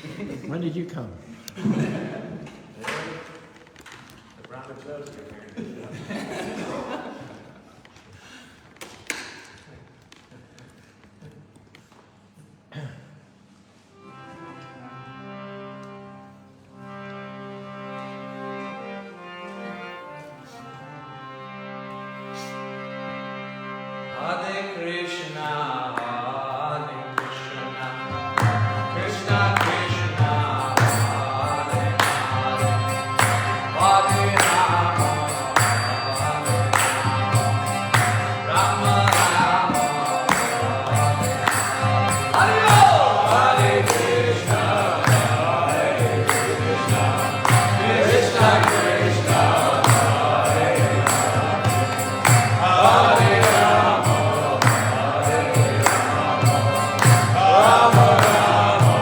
When did you come? The Brahma chose you here. Hare Krishna, Hare Krishna, Krishna Krishna, Hare Hare, Hare Rama, Hare Rama, Rama Rama, Hare Hare Krishna, Hare Krishna, Krishna Krishna, Hare Hare Rama, Rama Rama,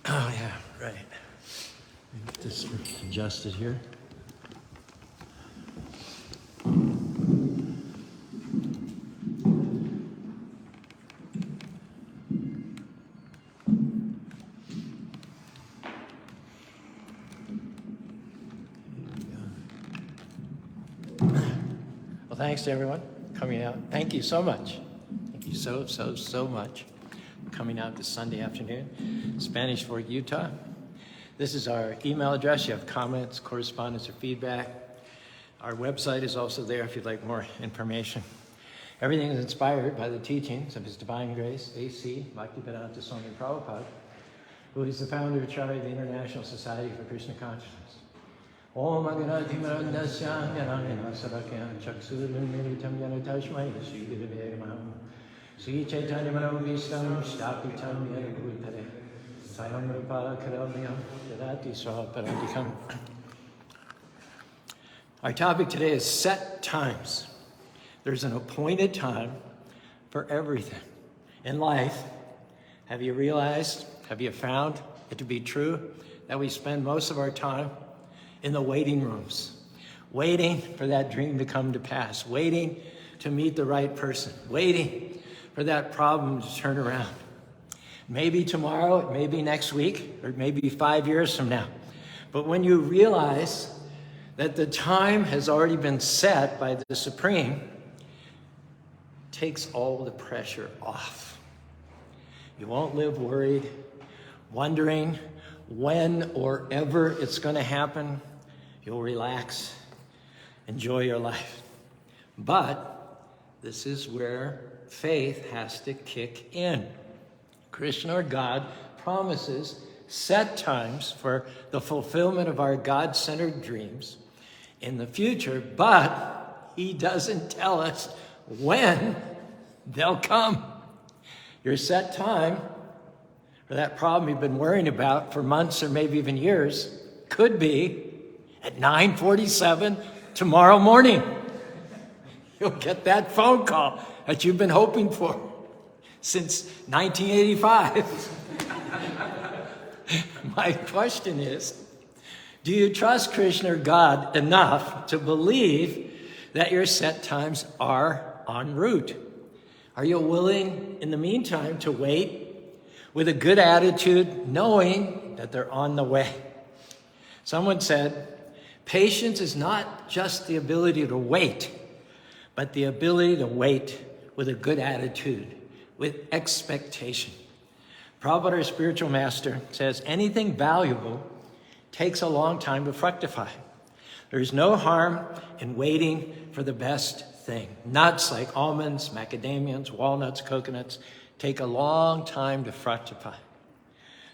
Oh, yeah, right. Get this adjusted here. Well, thanks to everyone coming out. Thank you so much. Thank you so much for coming out this Sunday afternoon. Spanish Fork, Utah. This is our email address. You have comments, correspondence, or feedback. Our website is also there if you'd like more information. Everything is inspired by the teachings of His Divine Grace, A.C. Bhaktivedanta Swami Prabhupada, who is the founder and chair of the International Society for Krishna Consciousness. Om Aganati Marandasya Yanamina Sarakya Chaksurumiritam Yanatashmai Sri Gurave Namaha Sri Chaitanya Manavishtam Shtapitam Yanagurtare Sayam Rupa Karamyam Yadati Swaparadikam. Our topic today is set times. There's an appointed time for everything. In life, have you realized, have you found it to be true that we spend most of our time in the waiting rooms, waiting for that dream to come to pass, waiting to meet the right person, waiting for that problem to turn around. Maybe tomorrow, maybe next week, or maybe 5 years from now. But when you realize that the time has already been set by the Supreme, it takes all the pressure off. You won't live worried, wondering when or ever it's going to happen. You'll relax, enjoy your life. But this is where faith has to kick in. Krishna, or God, promises set times for the fulfillment of our God-centered dreams in the future, but He doesn't tell us when they'll come. Your set time for that problem you've been worrying about for months or maybe even years could be at 9:47 tomorrow morning. You'll get that phone call that you've been hoping for since 1985. My question is, do you trust Krishna, or God, enough to believe that your set times are en route? Are you willing, in the meantime, to wait with a good attitude, knowing that they're on the way? Someone said, patience is not just the ability to wait, but the ability to wait with a good attitude, with expectation. Prabhupada, our spiritual master, says anything valuable takes a long time to fructify. There's no harm in waiting for the best thing. Nuts like almonds, macadamias, walnuts, coconuts take a long time to fructify.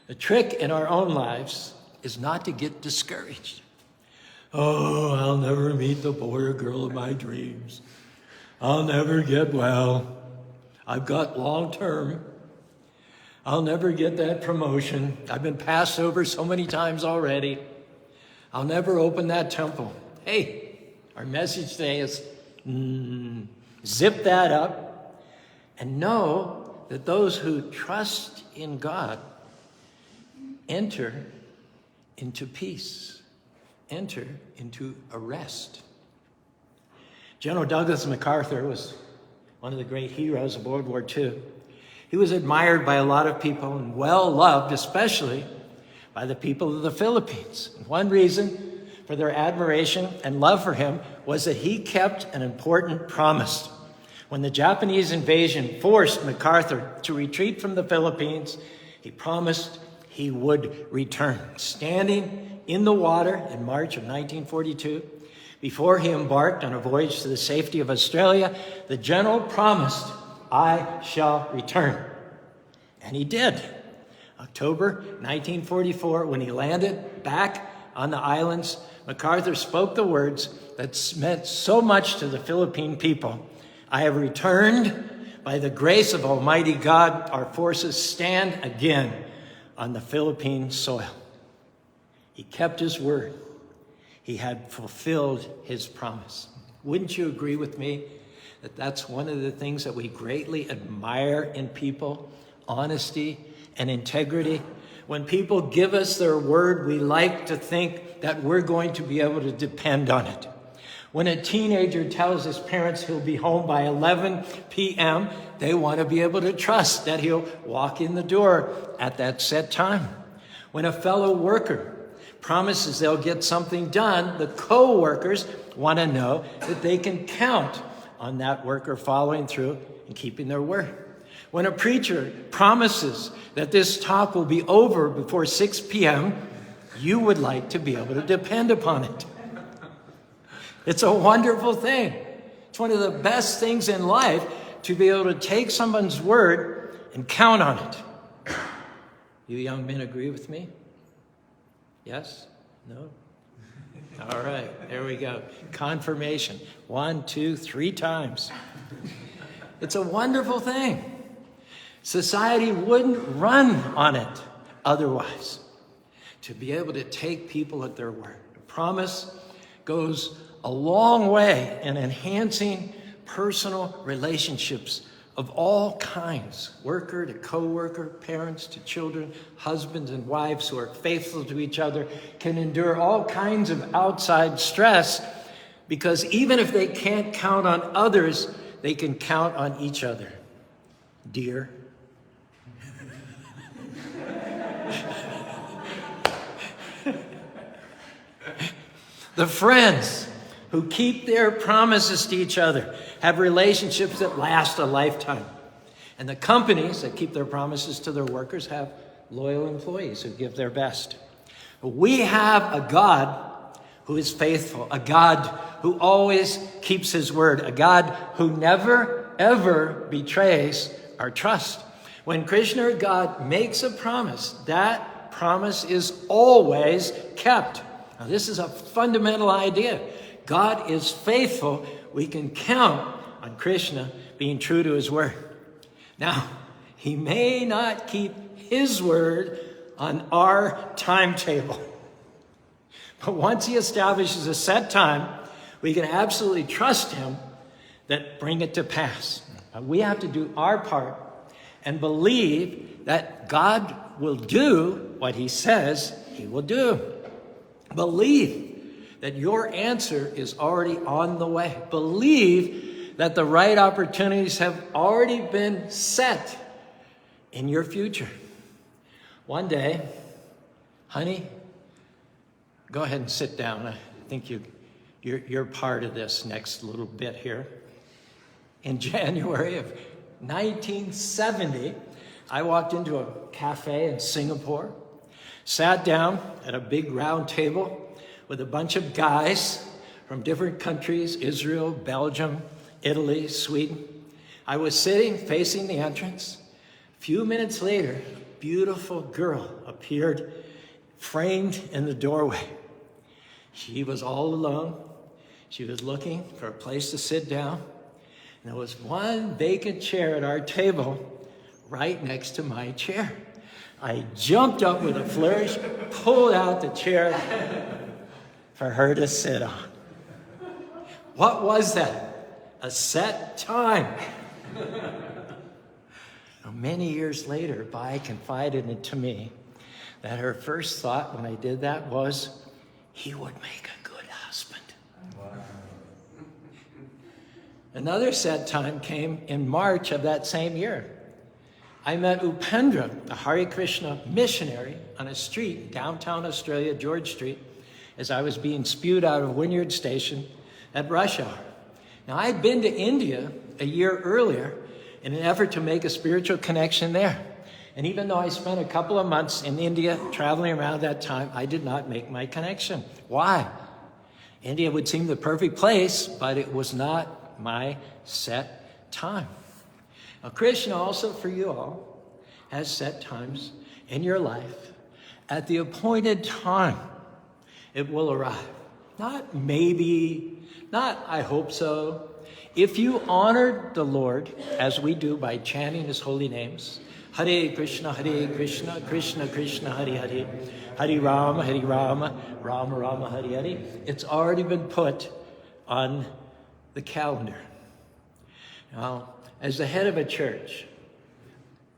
The trick in our own lives is not to get discouraged. Oh, I'll never meet the boy or girl of my dreams. I'll never get well. I've got long term. I'll never get that promotion. I've been passed over so many times already. I'll never open that temple. Hey, our message today is zip that up and know that those who trust in God enter into peace, enter into a rest. General Douglas MacArthur was one of the great heroes of World War II. He was admired by a lot of people and well-loved, especially by the people of the Philippines. And one reason for their admiration and love for him was that he kept an important promise. When the Japanese invasion forced MacArthur to retreat from the Philippines, he promised he would return. Standing in the water in March of 1942, before he embarked on a voyage to the safety of Australia, the general promised, I shall return. And he did. October 1944, when he landed back on the islands, MacArthur spoke the words that meant so much to the Philippine people. I have returned. By the grace of Almighty God, our forces stand again on the Philippine soil. He kept his word. He had fulfilled his promise. Wouldn't you agree with me that that's one of the things that we greatly admire in people? honesty, and integrity. When people give us their word, we like to think that we're going to be able to depend on it. When a teenager tells his parents he'll be home by 11 p.m., they want to be able to trust that he'll walk in the door at that set time. When a fellow worker promises they'll get something done, the co-workers want to know that they can count on that worker following through and keeping their word. When a preacher promises that this talk will be over before 6 p.m., you would like to be able to depend upon it. It's a wonderful thing. It's one of the best things in life to be able to take someone's word and count on it. You young men agree with me? Yes? No? All right, there we go. Confirmation. 1, 2, 3 times. It's a wonderful thing. Society wouldn't run on it otherwise. To be able to take people at their word. A promise goes a long way in enhancing personal relationships of all kinds. Worker to co-worker, parents to children, husbands and wives who are faithful to each other can endure all kinds of outside stress because even if they can't count on others, they can count on each other. Dear. The friends who keep their promises to each other have relationships that last a lifetime. And the companies that keep their promises to their workers have loyal employees who give their best. We have a God who is faithful, a God who always keeps his word, a God who never, ever betrays our trust. When Krishna or God makes a promise, that promise is always kept. Now, this is a fundamental idea. God is faithful. We can count on Krishna being true to his word. Now, he may not keep his word on our timetable. But once he establishes a set time, we can absolutely trust him that bring it to pass. We have to do our part and believe that God will do what he says he will do. Believe that your answer is already on the way. Believe that the right opportunities have already been set in your future. One day, honey, go ahead and sit down. I think you're part of this next little bit here. In January of 1970, I walked into a cafe in Singapore, sat down at a big round table with a bunch of guys from different countries, Israel, Belgium, Italy, Sweden. I was sitting facing the entrance. A few minutes later, a beautiful girl appeared framed in the doorway. She was all alone. She was looking for a place to sit down. And there was one vacant chair at our table right next to my chair. I jumped up with a flourish, pulled out the chair for her to sit on. What was that? A set time. Many years later, Bai confided into me that her first thought when I did that was, he would make a good husband. Wow. Another set time came in March of that same year. I met Upendra, the Hare Krishna missionary, on a street in downtown Australia, George Street, as I was being spewed out of Wynyard Station at rush hour. Now, I'd been to India a year earlier in an effort to make a spiritual connection there. And even though I spent a couple of months in India traveling around that time, I did not make my connection. Why? India would seem the perfect place, but it was not my set time. Now, Krishna also for you all has set times in your life. At the appointed time, it will arrive. Not maybe, not I hope so. If you honor the Lord, as we do by chanting his holy names, Hare Krishna, Krishna Krishna, Hare Hare, Hare Rama, Rama Rama, Hare Hare. It's already been put on the calendar. Now, as the head of a church,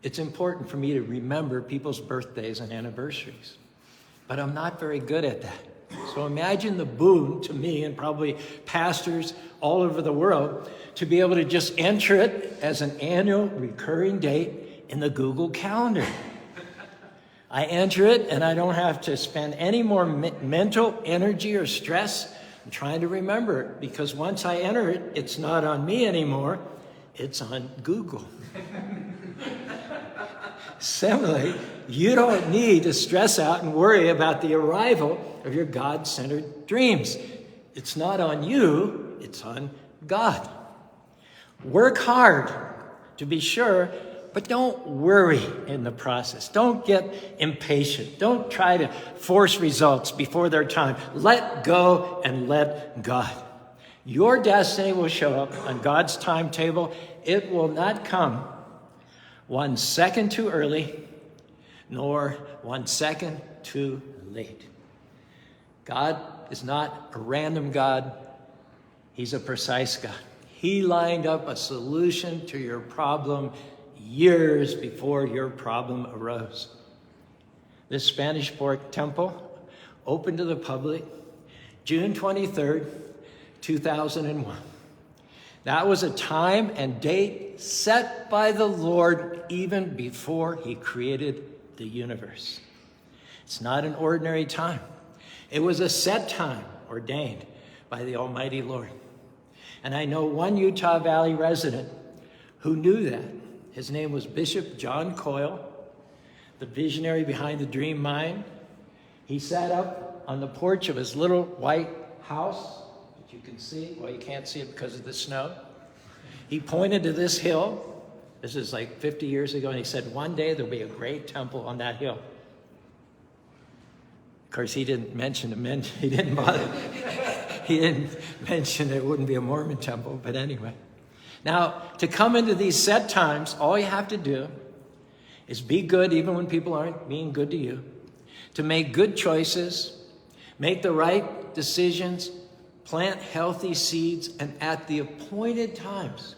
It's important for me to remember people's birthdays and anniversaries, but I'm not very good at that. So imagine the boon to me and probably pastors all over the world to be able to just enter it as an annual recurring date in the Google Calendar. I enter it and I don't have to spend any more mental energy or stress in trying to remember it, because once I enter it, it's not on me anymore, it's on Google. Similarly, you don't need to stress out and worry about the arrival of your God-centered dreams. It's not on you, it's on God. Work hard, to be sure, but don't worry in the process. Don't get impatient. Don't try to force results before their time. Let go and let God. Your destiny will show up on God's timetable. It will not come 1 second too early, nor 1 second too late. God is not a random God. He's a precise God. He lined up a solution to your problem years before your problem arose. This Spanish Port Temple opened to the public June 23rd, 2001. That was a time and date set by the Lord even before he created the universe. It's not an ordinary time. It was a set time ordained by the Almighty Lord. And I know one Utah Valley resident who knew that. His name was Bishop John Coyle, the visionary behind the Dream Mind. He sat up on the porch of his little white house, that you can see. Well, you can't see it because of the snow. He pointed to this hill. This is like 50 years ago, and he said, one day there'll be a great temple on that hill. Of course, he didn't mention he didn't bother. He didn't mention it wouldn't be a Mormon temple, but anyway. Now, to come into these set times, all you have to do is be good even when people aren't being good to you, to make good choices, make the right decisions, plant healthy seeds, and at the appointed times,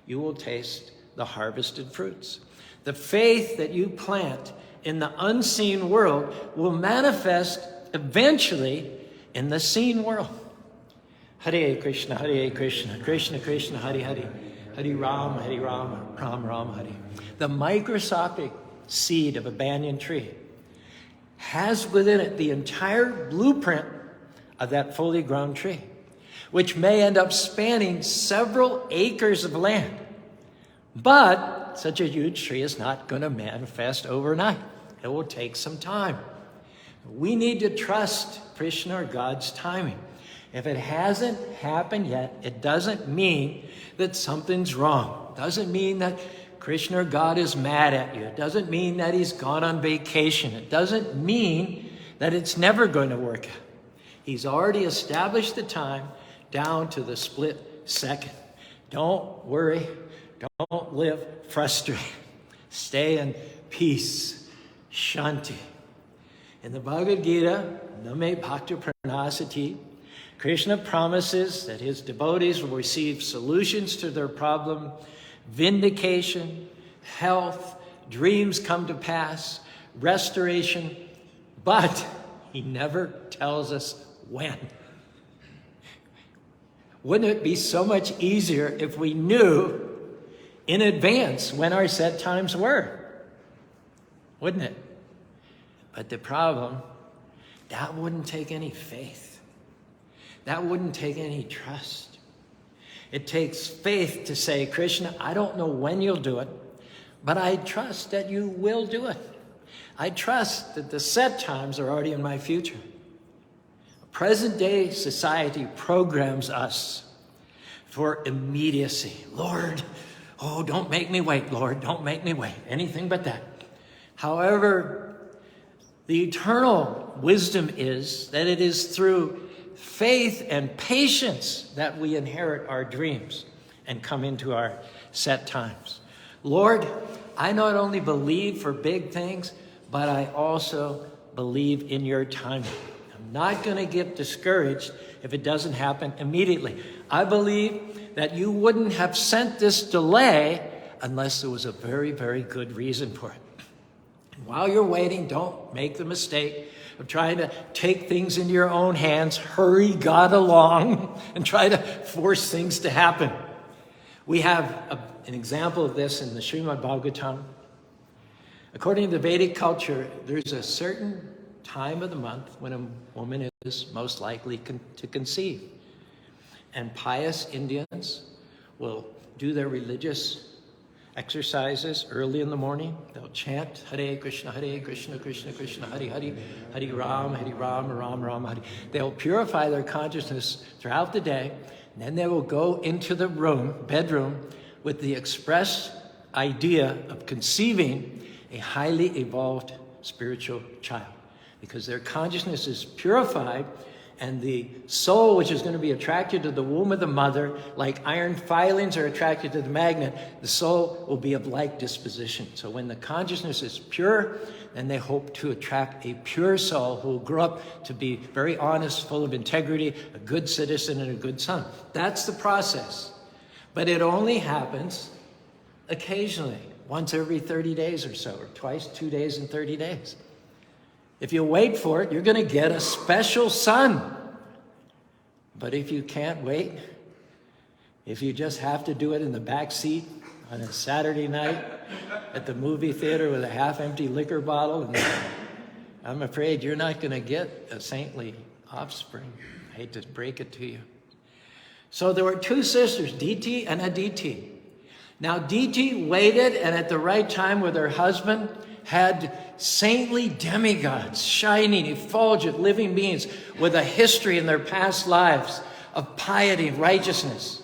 you will taste the harvested fruits. The faith that you plant in the unseen world will manifest eventually in the seen world. Hare Krishna, Hare Krishna, Krishna Krishna, Hare Hare, Hare Rama, Ram Ram, Hare. The microscopic seed of a banyan tree has within it the entire blueprint of that fully grown tree, which may end up spanning several acres of land. But such a huge tree is not going to manifest overnight. It will take some time. We need to trust Krishna or God's timing. If it hasn't happened yet, it doesn't mean that something's wrong. It doesn't mean that Krishna or God is mad at you. It doesn't mean that he's gone on vacation. It doesn't mean that it's never going to work out. He's already established the time down to the split second. Don't worry. Don't live frustrated. Stay in peace. Shanti. In the Bhagavad Gita, Name Bhakti Pranasati, Krishna promises that his devotees will receive solutions to their problem, vindication, health, dreams come to pass, restoration, but he never tells us when. Wouldn't it be so much easier if we knew in advance when our set times were? Wouldn't it? But the problem, that wouldn't take any faith. That wouldn't take any trust. It takes faith to say, Krishna, I don't know when you'll do it, but I trust that you will do it. I trust that the set times are already in my future. Present-day society programs us for immediacy. Lord, oh, don't make me wait, Lord, don't make me wait. Anything but that. However, the eternal wisdom is that it is through faith and patience that we inherit our dreams and come into our set times. Lord, I not only believe for big things, but I also believe in your timing. I'm not going to get discouraged if it doesn't happen immediately. I believe that you wouldn't have sent this delay unless there was a very, very good reason for it. And while you're waiting, don't make the mistake of trying to take things into your own hands, hurry God along, and try to force things to happen. We have an example of this in the Srimad Bhagavatam. According to the Vedic culture, there's a certain time of the month when a woman is most likely to conceive. And pious Indians will do their religious exercises early in the morning. They'll chant Hare Krishna, Krishna Krishna, Hare Hare, Hare Ram, Ram Ram, Hare. They'll purify their consciousness throughout the day, and then they will go into the bedroom, with the express idea of conceiving a highly evolved spiritual child, because their consciousness is purified, and the soul, which is going to be attracted to the womb of the mother, like iron filings are attracted to the magnet, the soul will be of like disposition. So when the consciousness is pure, then they hope to attract a pure soul who will grow up to be very honest, full of integrity, a good citizen, and a good son. That's the process. But it only happens occasionally, once every 30 days or so, or twice, 2 days in 30 days. If you wait for it, you're going to get a special son. But if you can't wait, if you just have to do it in the back seat on a Saturday night at the movie theater with a half-empty liquor bottle, I'm afraid you're not going to get a saintly offspring. I hate to break it to you. So there were two sisters, Diti and Aditi. Now Diti waited, and at the right time with her husband, had saintly demigods, shining, effulgent living beings with a history in their past lives of piety and righteousness.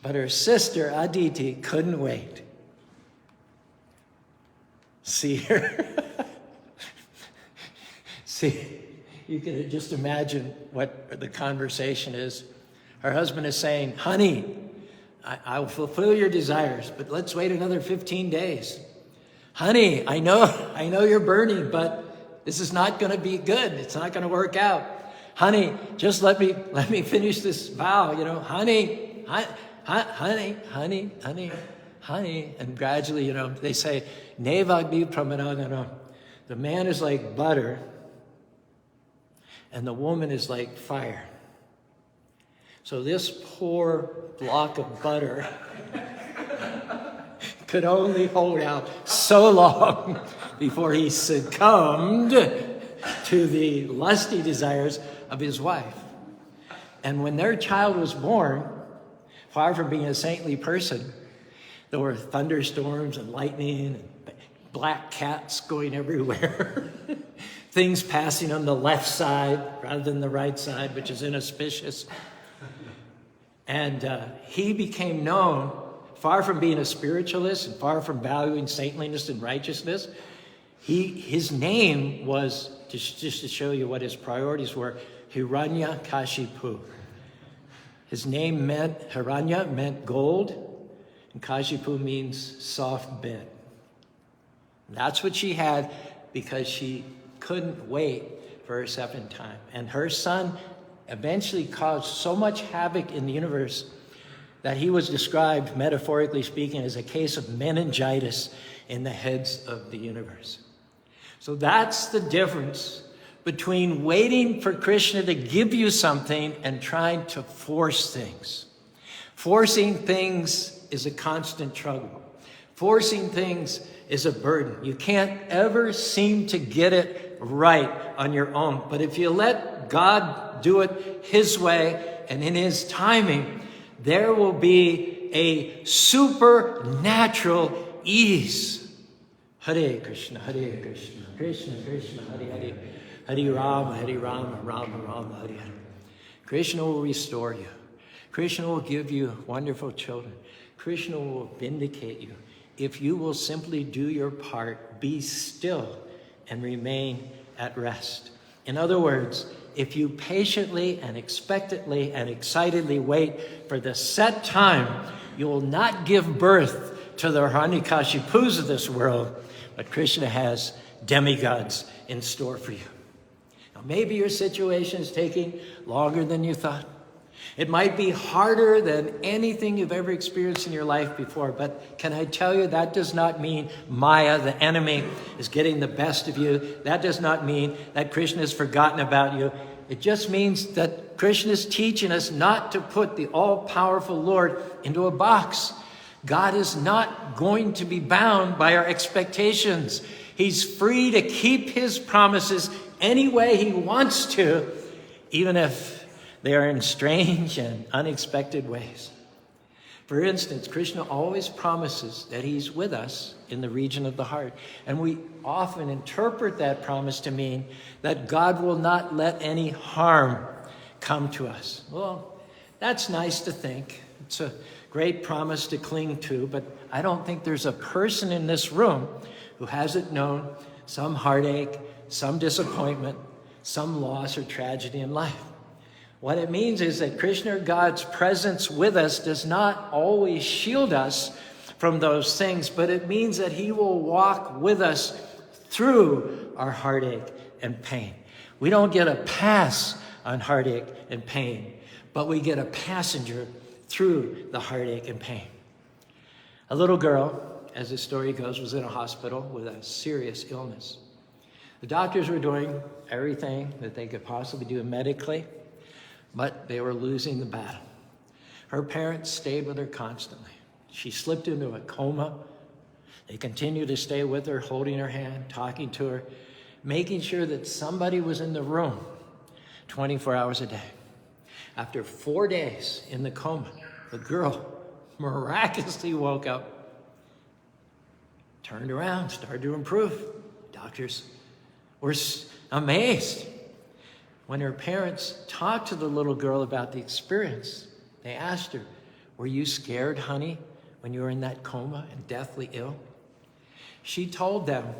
But her sister, Aditi, couldn't wait. See her? See, you can just imagine what the conversation is. Her husband is saying, honey, I will fulfill your desires, but let's wait another 15 days. Honey, I know you're burning, but this is not going to be good. It's not going to work out. Honey, just let me finish this vow, honey, honey. And gradually, they say, Nevagni pramanagana. The man is like butter, and the woman is like fire. So this poor block of butter could only hold out so long before he succumbed to the lusty desires of his wife. And when their child was born, far from being a saintly person, there were thunderstorms and lightning and black cats going everywhere. Things passing on the left side rather than the right side, which is inauspicious. And he became known, far from being a spiritualist and far from valuing saintliness and righteousness, his name was, just to show you what his priorities were, Hiranyakashipu. His name Hiranya meant gold, and Kashipu means soft bed. That's what she had because she couldn't wait for her second time. And her son eventually caused so much havoc in the universe that he was described, metaphorically speaking, as a case of meningitis in the heads of the universe. So that's the difference between waiting for Krishna to give you something and trying to force things. Forcing things is a constant struggle. Forcing things is a burden. You can't ever seem to get it right on your own. But if you let God do it His way and in His timing, there will be a supernatural ease. Hare Krishna, Hare Krishna, Krishna Krishna, Hare Hare, Hare Rama, Rama Rama, Hare Hare. Krishna will restore you. Krishna will give you wonderful children. Krishna will vindicate you. If you will simply do your part, be still, and remain at rest. In other words, if you patiently and expectantly and excitedly wait for the set time, you will not give birth to the Hiranyakashipus of this world, but Krishna has demigods in store for you. Now, maybe your situation is taking longer than you thought. It might be harder than anything you've ever experienced in your life before, but can I tell you, that does not mean Maya, the enemy, is getting the best of you. That does not mean that Krishna has forgotten about you. It just means that Krishna is teaching us not to put the all-powerful Lord into a box. God is not going to be bound by our expectations. He's free to keep his promises any way he wants to, even if they are in strange and unexpected ways. For instance, Krishna always promises that he's with us in the region of the heart. And we often interpret that promise to mean that God will not let any harm come to us. Well, that's nice to think. It's a great promise to cling to, but I don't think there's a person in this room who hasn't known some heartache, some disappointment, some loss or tragedy in life. What it means is that Krishna, God's presence with us, does not always shield us from those things, but it means that he will walk with us through our heartache and pain. We don't get a pass on heartache and pain, but we get a passenger through the heartache and pain. A little girl, as the story goes, was in a hospital with a serious illness. The doctors were doing everything that they could possibly do medically, but they were losing the battle. Her parents stayed with her constantly. She slipped into a coma. They continued to stay with her, holding her hand, talking to her, making sure that somebody was in the room 24 hours a day. After 4 days in the coma, the girl miraculously woke up, turned around, started to improve. Doctors were amazed. When her parents talked to the little girl about the experience, they asked her, "Were you scared, honey, when you were in that coma and deathly ill?" She told them,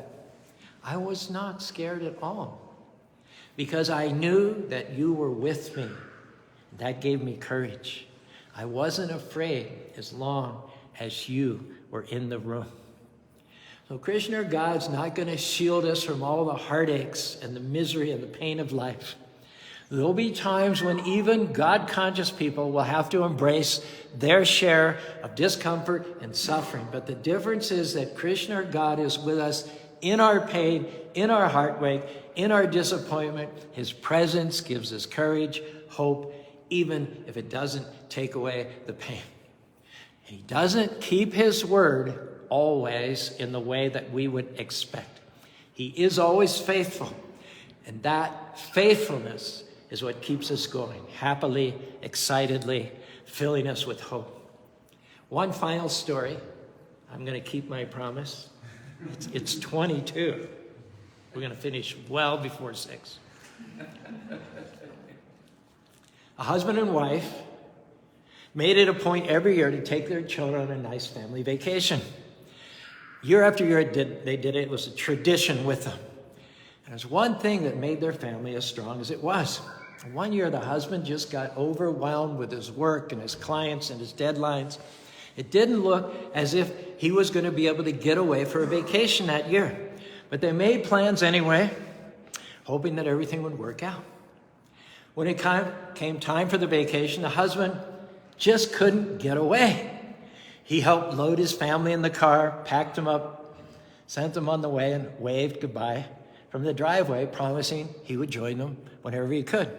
"I was not scared at all, because I knew that you were with me. That gave me courage. I wasn't afraid as long as you were in the room." So Krishna, God's not going to shield us from all the heartaches and the misery and the pain of life. There'll be times when even God-conscious people will have to embrace their share of discomfort and suffering. But the difference is that Krishna, God, is with us in our pain, in our heartache, in our disappointment. His presence gives us courage, hope, even if it doesn't take away the pain. He doesn't keep his word always in the way that we would expect. He is always faithful, and that faithfulness is what keeps us going, happily, excitedly, filling us with hope. One final story. I'm going to keep my promise. It's 22. We're going to finish well before 6. A husband and wife made it a point every year to take their children on a nice family vacation. Year after year they did it. It was a tradition with them. And there's one thing that made their family as strong as it was. One year, the husband just got overwhelmed with his work and his clients and his deadlines. It didn't look as if he was going to be able to get away for a vacation that year. But they made plans anyway, hoping that everything would work out. When it came time for the vacation, the husband just couldn't get away. He helped load his family in the car, packed them up, sent them on the way, and waved goodbye from the driveway, promising he would join them whenever he could.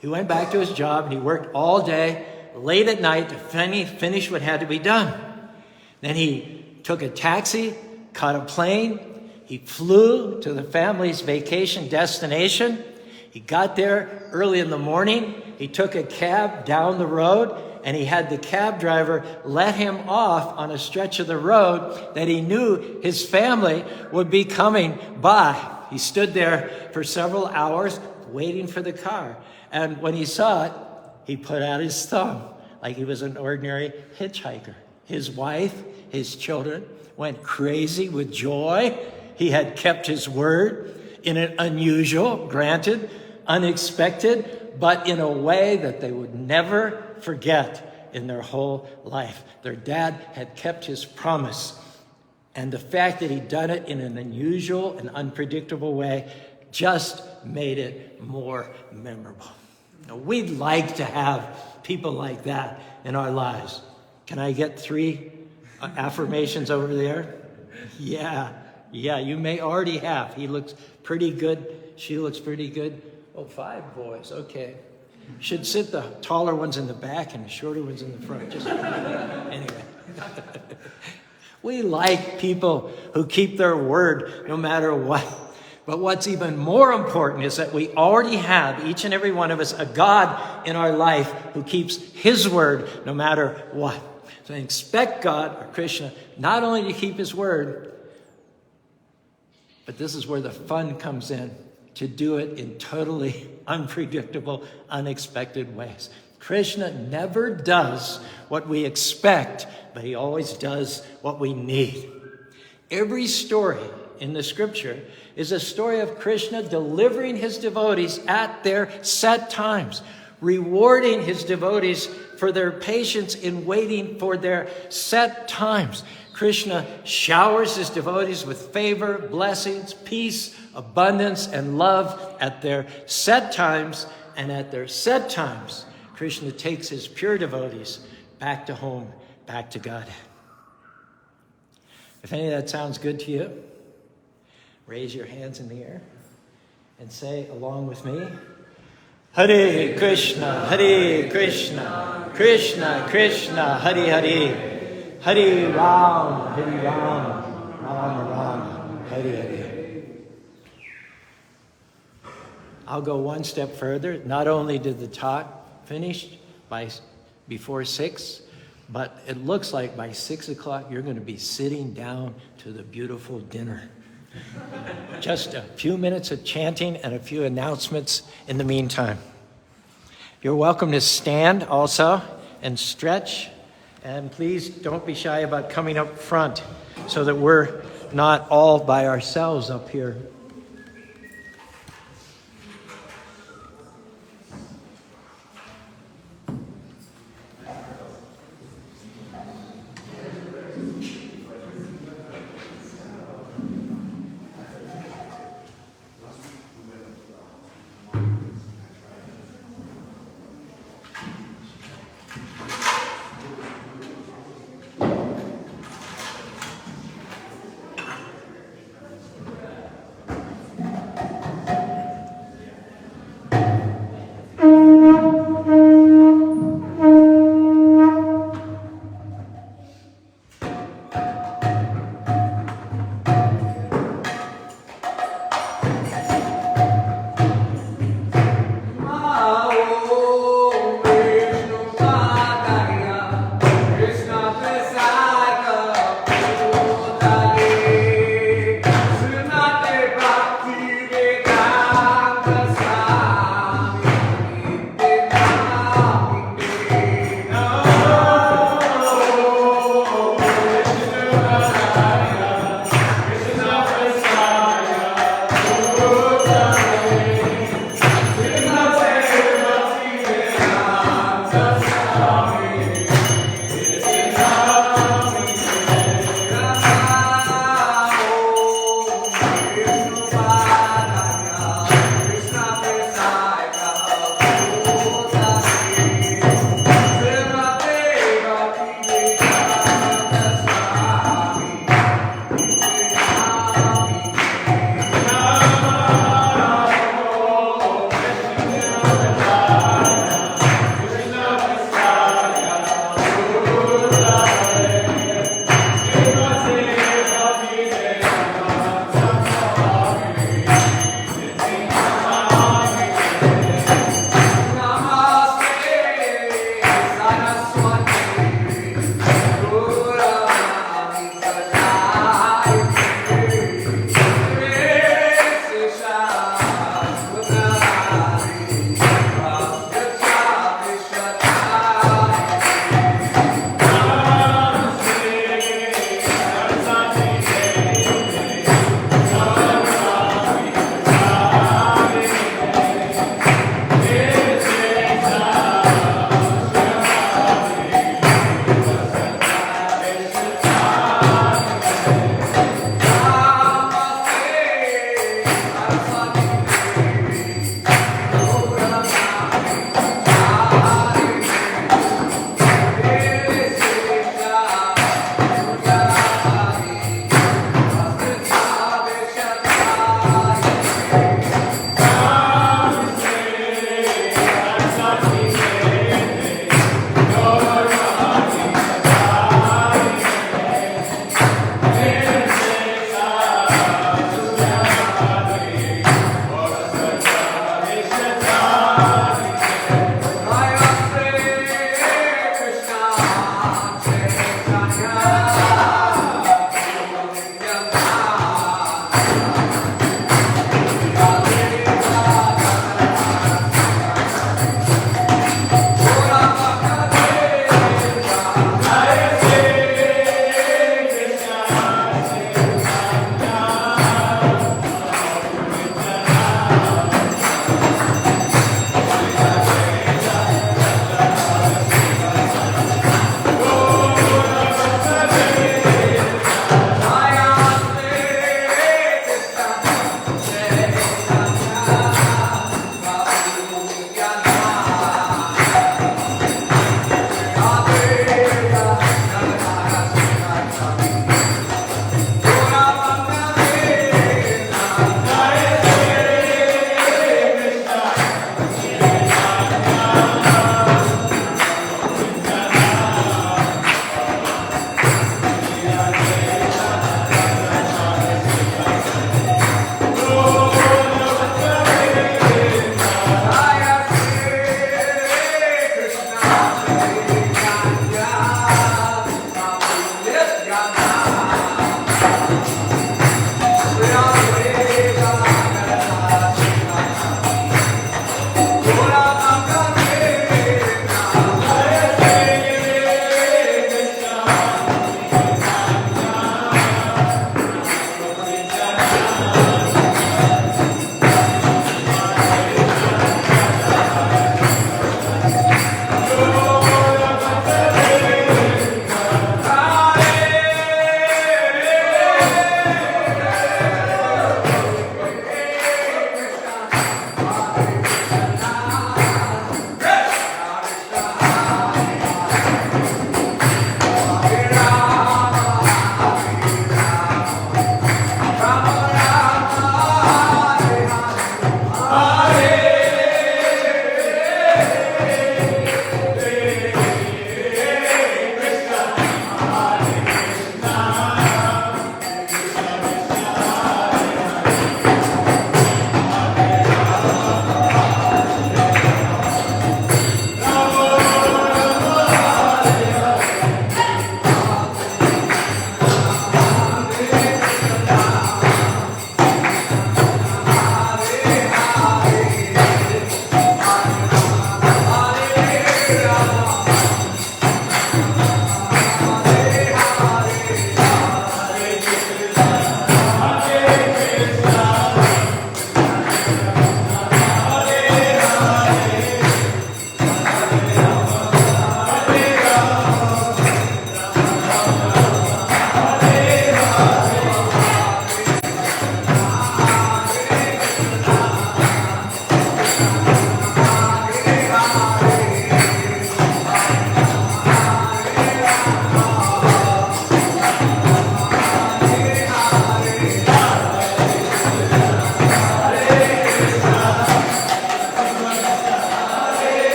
He went back to his job and he worked all day, late at night, to finish what had to be done. Then he took a taxi, caught a plane, he flew to the family's vacation destination. He got there early in the morning, he took a cab down the road, and he had the cab driver let him off on a stretch of the road that he knew his family would be coming by. He stood there for several hours waiting for the car. And when he saw it, he put out his thumb like he was an ordinary hitchhiker. His wife, his children went crazy with joy. He had kept his word in an unusual, granted, unexpected, but in a way that they would never forget in their whole life. Their dad had kept his promise. And the fact that he'd done it in an unusual and unpredictable way just made it more memorable. Now, we'd like to have people like that in our lives. Can I get 3 affirmations over there? Yeah, you may already have. He looks pretty good. She looks pretty good. Oh, 5 boys, okay. Should sit the taller ones in the back and the shorter ones in the front. Just anyway. We like people who keep their word no matter what. But what's even more important is that we already have, each and every one of us, a God in our life who keeps his word no matter what. So I expect God, or Krishna, not only to keep his word, but this is where the fun comes in, to do it in totally unpredictable, unexpected ways. Krishna never does what we expect, but he always does what we need. Every story in the scripture is a story of Krishna delivering his devotees at their set times, rewarding his devotees for their patience in waiting for their set times. Krishna showers his devotees with favor, blessings, peace, abundance, and love at their set times. And at their set times, Krishna takes his pure devotees back to home, back to God. If any of that sounds good to you, raise your hands in the air and say along with me, Hare Krishna, Krishna Krishna, Hare Hare. Hare Ram, Ram Ram, Hare Hare. I'll go one step further. Not only did the talk finish before 6, but it looks like by 6 o'clock you're going to be sitting down to the beautiful dinner. Just a few minutes of chanting and a few announcements in the meantime. You're welcome to stand also and stretch. And please don't be shy about coming up front so that we're not all by ourselves up here.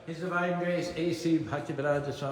His Divine Grace, A.C. Bhaktivedanta Swami.